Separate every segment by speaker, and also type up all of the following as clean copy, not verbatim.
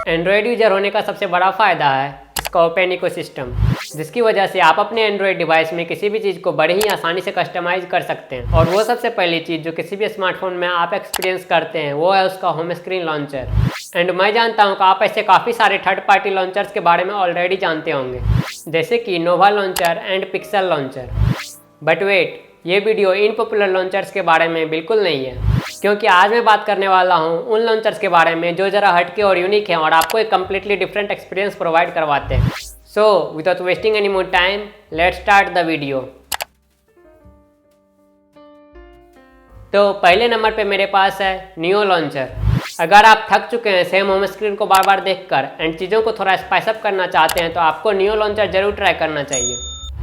Speaker 1: Android user होने का सबसे बड़ा फायदा है इसका ओपन इकोसिस्टम, जिसकी वजह से आप अपने एंड्रॉयड डिवाइस में किसी भी चीज़ को बड़े ही आसानी से कस्टमाइज कर सकते हैं। और वो सबसे पहली चीज़ जो किसी भी स्मार्टफोन में आप एक्सपीरियंस करते हैं वो है उसका होम स्क्रीन लॉन्चर। एंड मैं जानता हूँ कि आप ऐसे काफ़ी सारे थर्ड पार्टी लॉन्चर्स के बारे में ऑलरेडी जानते होंगे, जैसे कि Nova launcher and Pixel launcher. But wait, ये वीडियो इन पॉपुलर लॉन्चर्स के बारे में बिल्कुल नहीं है, क्योंकि आज मैं बात करने वाला हूँ उन लॉन्चर्स के बारे में जो ज़रा हटके और यूनिक हैं और आपको एक कम्प्लीटली डिफरेंट एक्सपीरियंस प्रोवाइड करवाते हैं। So without wasting any more time, let's start the video. तो पहले नंबर पे मेरे पास है नियो लॉन्चर। अगर आप थक चुके हैं सेम होम स्क्रीन को बार बार देखकर एंड चीज़ों को थोड़ा स्पाइस अप करना चाहते हैं तो आपको नियो लॉन्चर जरूर ट्राई करना चाहिए।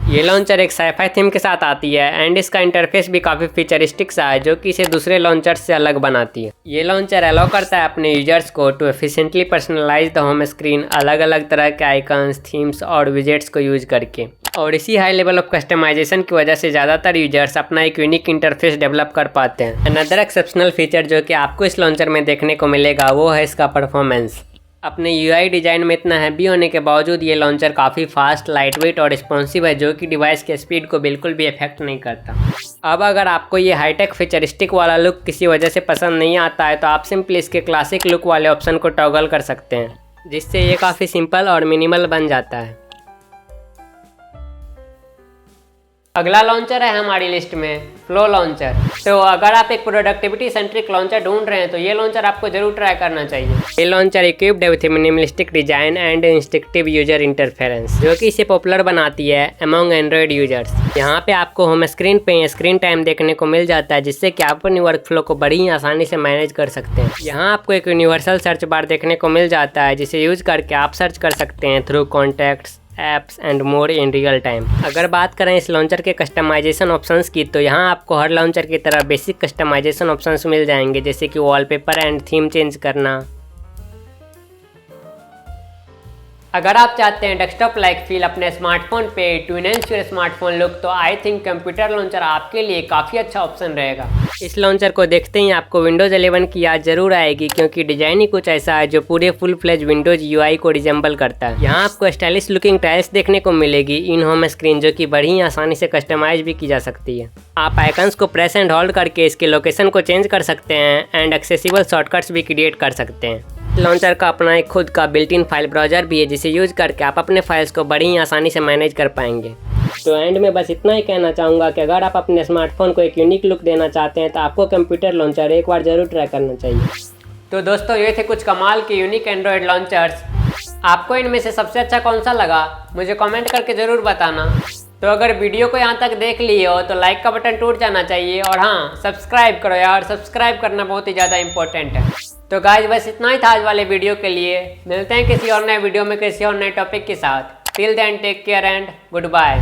Speaker 1: ये लॉन्चर एक साईफाई थीम के साथ आती है एंड इसका इंटरफेस भी काफ़ी फीचरिस्टिक सा है जो कि इसे दूसरे लॉन्चर्स से अलग बनाती है। ये लॉन्चर अलाउ करता है अपने यूजर्स को to efficiently personalise the home screen अलग अलग तरह के आइकन्स, थीम्स और विजेट्स को यूज करके। और इसी हाई लेवल ऑफ कस्टमाइजेशन की वजह से ज़्यादातर यूजर्स अपना एक यूनिक इंटरफेस डेवलप कर पाते हैं। अनदर एक्सेप्शनल फीचर जो कि आपको इस लॉन्चर में देखने को मिलेगा वो है इसका परफॉर्मेंस। अपने यूआई डिज़ाइन में इतना हैवी होने के बावजूद ये लॉन्चर काफ़ी फास्ट, लाइटवेट और रिस्पॉन्सिव है जो कि डिवाइस के स्पीड को बिल्कुल भी इफेक्ट नहीं करता। अब अगर आपको ये हाईटेक फीचरिस्टिक वाला लुक किसी वजह से पसंद नहीं आता है तो आप सिंपली इसके क्लासिक लुक वाले ऑप्शन को टॉगल कर सकते हैं, जिससे ये काफ़ी सिंपल और मिनिमल बन जाता है। अगला लॉन्चर है हमारी लिस्ट में फ्लो लॉन्चर। तो अगर आप एक प्रोडक्टिविटी सेंट्रिक लॉन्चर ढूंढ रहे हैं तो ये लॉन्चर आपको जरूर ट्राई करना चाहिए। ये लॉन्चर इक्विप्ड है with minimalistic design and instructive user interference जो कि इसे पॉपुलर बनाती है अमंग एंड्रॉयड यूजर्स। यहाँ पे आपको होम स्क्रीन पे स्क्रीन टाइम देखने को मिल जाता है, जिससे कि आप अपनी वर्क फ्लो को बड़ी ही आसानी से मैनेज कर सकते हैं। यहाँ आपको एक यूनिवर्सल सर्च बार देखने को मिल जाता है जिसे यूज करके आप सर्च कर सकते हैं through contacts, apps and more in real time. अगर बात करें इस लॉन्चर के कस्टमाइजेशन ऑप्शंस की तो यहाँ आपको हर लॉन्चर की तरह बेसिक कस्टमाइजेशन ऑप्शंस मिल जाएंगे, जैसे कि वॉलपेपर एंड थीम चेंज करना। अगर आप चाहते हैं डेस्कटॉप लाइक फील अपने स्मार्टफोन पे to enhance your smartphone look तो आई थिंक कंप्यूटर लॉन्चर आपके लिए काफ़ी अच्छा ऑप्शन रहेगा। इस लॉन्चर को देखते ही आपको विंडोज़ 11 की याद जरूर आएगी, क्योंकि डिजाइन ही कुछ ऐसा है जो पूरे फुल फ्लेज विंडोज यूआई को रिजेंबल करता है। यहाँ आपको स्टाइलिश लुकिंग टाइल्स देखने को मिलेगी इन होम स्क्रीन जो कि बड़ी ही आसानी से कस्टमाइज भी की जा सकती है। आप आइकन्स को प्रेस एंड होल्ड करके इसके लोकेशन को चेंज कर सकते हैं एंड एक्सेसिबल शॉर्टकट्स भी क्रिएट कर सकते हैं। लॉन्चर का अपना एक खुद का बिल्ट इन फाइल ब्राउजर भी है जिसे यूज करके आप अपने फाइल्स को बड़ी ही आसानी से मैनेज कर पाएंगे। तो एंड में बस इतना ही कहना चाहूँगा कि अगर आप अपने स्मार्टफोन को एक यूनिक लुक देना चाहते हैं तो आपको कंप्यूटर लॉन्चर एक बार जरूर ट्राई करना चाहिए। तो दोस्तों ये थे कुछ कमाल के यूनिक एंड्रॉयड लॉन्चर्स। आपको इनमें से सबसे अच्छा कौन सा लगा मुझे कमेंट करके ज़रूर बताना। तो अगर वीडियो को यहाँ तक देख लिए हो तो लाइक का बटन टूट जाना चाहिए, और हाँ सब्सक्राइब करो यार, सब्सक्राइब करना बहुत ही ज़्यादा इंपॉर्टेंट है। तो गाइज बस इतना ही था आज वाले वीडियो के लिए। मिलते हैं किसी और नए वीडियो में किसी और नए टॉपिक के साथ। Till then take care and good bye.